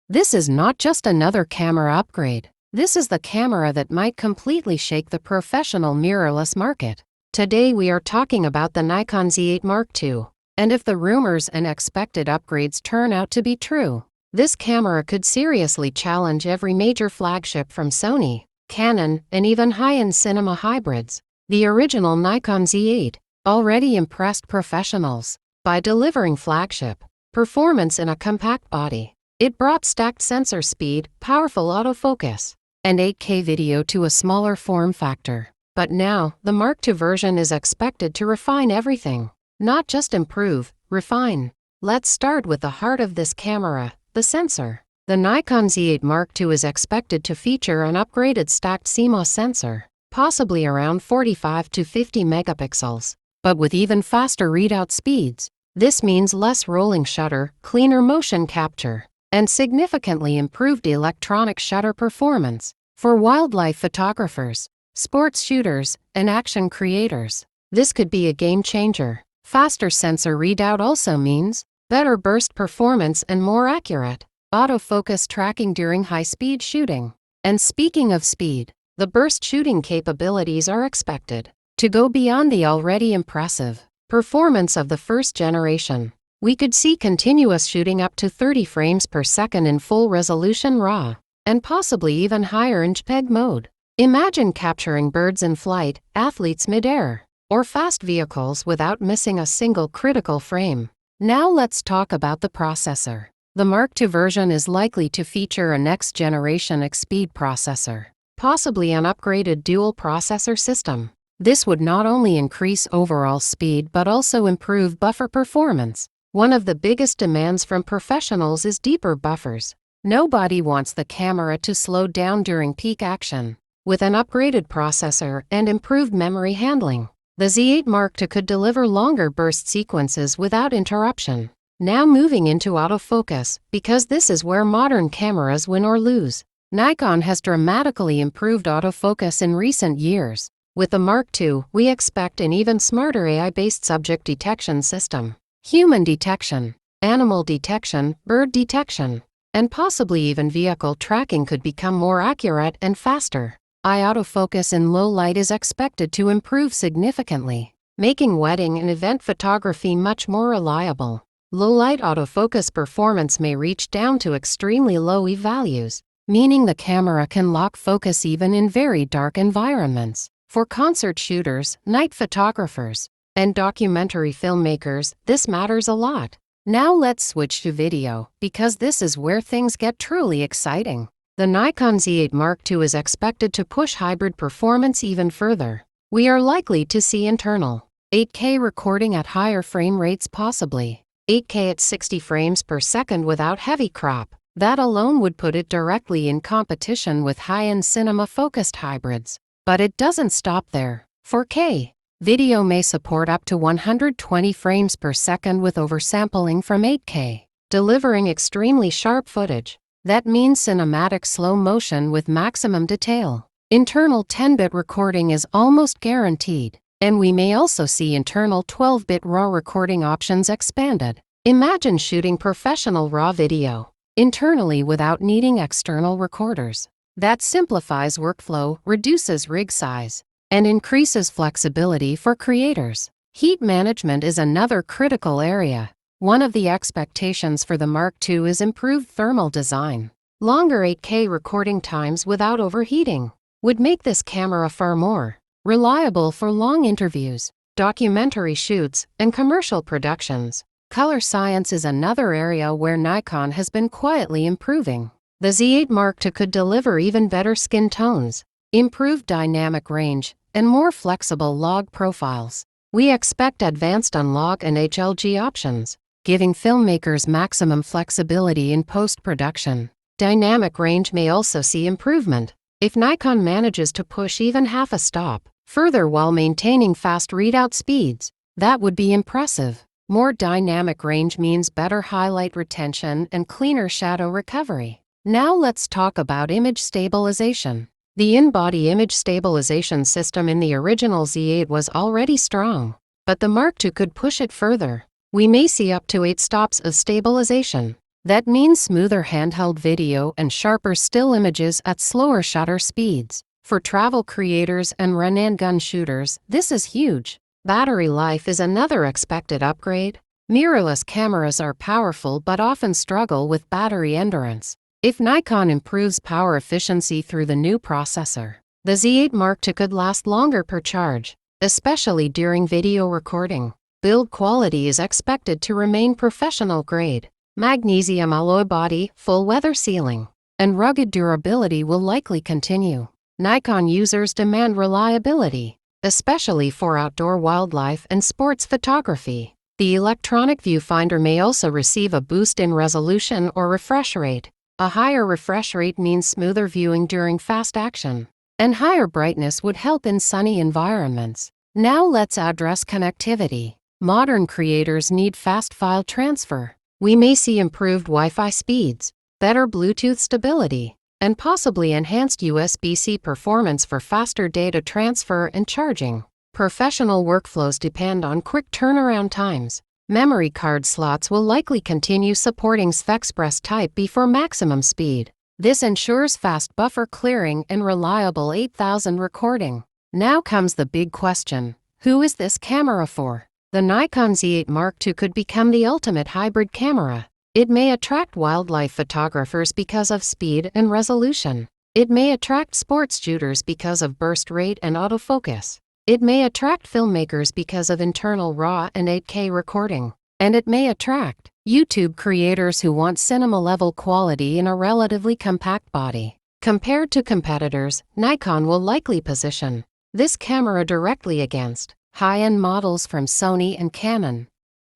This is not just another camera upgrade. This is the camera that might completely shake the professional mirrorless market. Today we are talking about the Nikon Z8 Mark II. And if the rumors and expected upgrades turn out to be true, this camera could seriously challenge every major flagship from Sony, Canon, and even high-end cinema hybrids. The original Nikon Z8 already impressed professionals by delivering flagship performance in a compact body. It brought stacked sensor speed, powerful autofocus, and 8K video to a smaller form factor. But now, the Mark II version is expected to refine everything. Not just improve, refine. Let's start with the heart of this camera, the sensor. The Nikon Z8 Mark II is expected to feature an upgraded stacked CMOS sensor, possibly around 45 to 50 megapixels, but with even faster readout speeds. This means less rolling shutter, cleaner motion capture, and significantly improved electronic shutter performance for wildlife photographers, sports shooters, and action creators. This could be a game changer. Faster sensor readout also means better burst performance and more accurate autofocus tracking during high-speed shooting. And speaking of speed, the burst shooting capabilities are expected to go beyond the already impressive performance of the first generation. We could see continuous shooting up to 30 frames per second in full-resolution RAW, and possibly even higher in JPEG mode. Imagine capturing birds in flight, athletes mid-air, or fast vehicles without missing a single critical frame. Now let's talk about the processor. The Mark II version is likely to feature a next-generation X-Speed processor, possibly an upgraded dual-processor system. This would not only increase overall speed but also improve buffer performance. One of the biggest demands from professionals is deeper buffers. Nobody wants the camera to slow down during peak action. With an upgraded processor and improved memory handling, the Z8 Mark II could deliver longer burst sequences without interruption. Now moving into autofocus, because this is where modern cameras win or lose. Nikon has dramatically improved autofocus in recent years. With the Mark II, we expect an even smarter AI-based subject detection system, human detection, animal detection, bird detection, and possibly even vehicle tracking could become more accurate and faster. Eye autofocus in low light is expected to improve significantly, making wedding and event photography much more reliable. Low light autofocus performance may reach down to extremely low E values, meaning the camera can lock focus even in very dark environments. For concert shooters, night photographers, and documentary filmmakers, this matters a lot. Now let's switch to video, because this is where things get truly exciting. The Nikon Z8 Mark II is expected to push hybrid performance even further. We are likely to see internal 8K recording at higher frame rates, possibly 8K at 60 frames per second without heavy crop. That alone would put it directly in competition with high-end cinema-focused hybrids. But it doesn't stop there. 4K video may support up to 120 frames per second with oversampling from 8K, delivering extremely sharp footage. That means cinematic slow motion with maximum detail. Internal 10-bit recording is almost guaranteed, and we may also see internal 12-bit RAW recording options expanded. Imagine shooting professional RAW video internally without needing external recorders. That simplifies workflow, reduces rig size, and increases flexibility for creators. Heat management is another critical area. One of the expectations for the Mark II is improved thermal design. Longer 8K recording times without overheating would make this camera far more reliable for long interviews, documentary shoots, and commercial productions. Color science is another area where Nikon has been quietly improving. The Z8 Mark II could deliver even better skin tones, improved dynamic range, and more flexible log profiles. We expect advanced unlock and HLG options, giving filmmakers maximum flexibility in post-production. Dynamic range may also see improvement if Nikon manages to push even half a stop further while maintaining fast readout speeds. That would be impressive. More dynamic range means better highlight retention and cleaner shadow recovery. Now let's talk about image stabilization. The in-body image stabilization system in the original Z8 was already strong, but the Mark II could push it further. We may see up to 8 stops of stabilization. That means smoother handheld video and sharper still images at slower shutter speeds. For travel creators and run-and-gun shooters, this is huge. Battery life is another expected upgrade. Mirrorless cameras are powerful but often struggle with battery endurance. If Nikon improves power efficiency through the new processor, the Z8 Mark II could last longer per charge, especially during video recording. Build quality is expected to remain professional grade. Magnesium alloy body, full weather sealing, and rugged durability will likely continue. Nikon users demand reliability, especially for outdoor wildlife and sports photography. The electronic viewfinder may also receive a boost in resolution or refresh rate. A higher refresh rate means smoother viewing during fast action, and higher brightness would help in sunny environments. Now let's address connectivity. Modern creators need fast file transfer. We may see improved Wi-Fi speeds, better Bluetooth stability, and possibly enhanced USB-C performance for faster data transfer and charging. Professional workflows depend on quick turnaround times. Memory card slots will likely continue supporting SFEXpress Type B for maximum speed. This ensures fast buffer clearing and reliable 8000 recording. Now comes the big question: who is this camera for? The Nikon Z8 Mark II could become the ultimate hybrid camera. It may attract wildlife photographers because of speed and resolution. It may attract sports shooters because of burst rate and autofocus. It may attract filmmakers because of internal RAW and 8K recording. And it may attract YouTube creators who want cinema-level quality in a relatively compact body. Compared to competitors, Nikon will likely position this camera directly against high-end models from Sony and Canon.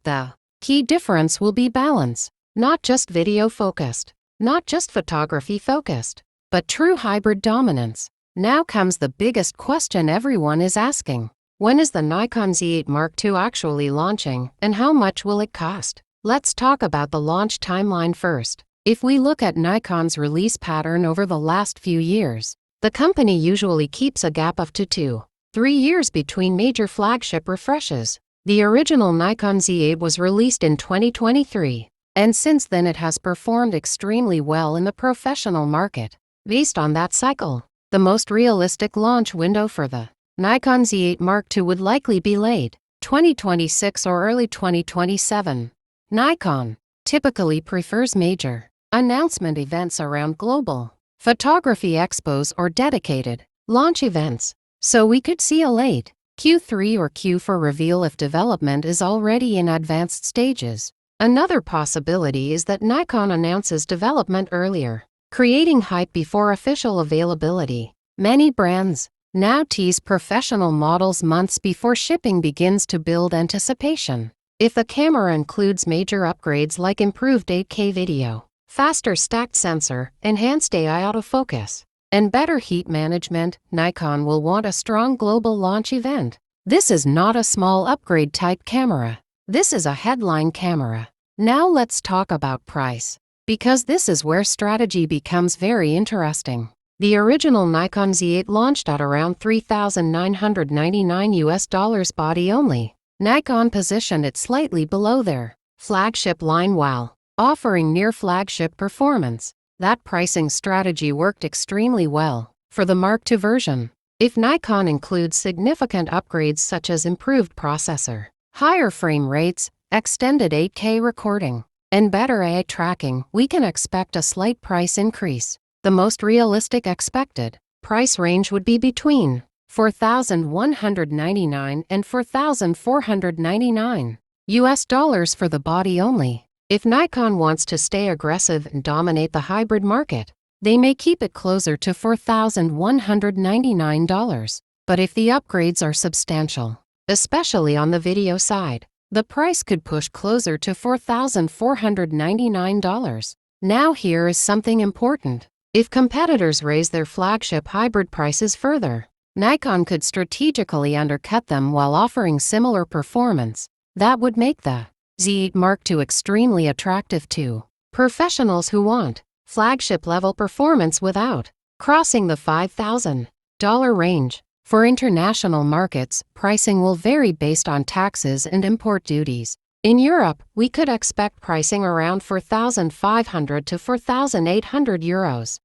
The key difference will be balance. Not just video-focused, not just photography-focused, but true hybrid dominance. Now comes the biggest question everyone is asking. When is the Nikon Z8 Mark II actually launching, and how much will it cost? Let's talk about the launch timeline first. If we look at Nikon's release pattern over the last few years, the company usually keeps a gap of 2 to 3 years between major flagship refreshes. The original Nikon Z8 was released in 2023. And since then it has performed extremely well in the professional market. Based on that cycle, the most realistic launch window for the Nikon Z8 Mark II would likely be late 2026 or early 2027. Nikon typically prefers major announcement events around global photography expos or dedicated launch events, so we could see a late Q3 or Q4 reveal if development is already in advanced stages. Another possibility is that Nikon announces development earlier, creating hype before official availability. Many brands now tease professional models months before shipping begins to build anticipation. If the camera includes major upgrades like improved 8K video, faster stacked sensor, enhanced AI autofocus, and better heat management, Nikon will want a strong global launch event. This is not a small upgrade type camera. This is a headline camera. Now let's talk about price, because this is where strategy becomes very interesting. The original Nikon Z8 launched at around $3,999 body only. Nikon positioned it slightly below their flagship line while offering near flagship performance. That pricing strategy worked extremely well for the Mark II version. If Nikon includes significant upgrades such as improved processor, higher frame rates, extended 8K recording, and better AI tracking, we can expect a slight price increase. The most realistic expected price range would be between $4,199 and $4,499 for the body only. If Nikon wants to stay aggressive and dominate the hybrid market, they may keep it closer to $4,199. But if the upgrades are substantial, especially on the video side, the price could push closer to $4,499. Now here is something important. If competitors raise their flagship hybrid prices further, Nikon could strategically undercut them while offering similar performance. That would make the Z8 Mark II extremely attractive to professionals who want flagship-level performance without crossing the $5,000 range. For international markets, pricing will vary based on taxes and import duties. In Europe, we could expect pricing around €4,500 to €4,800.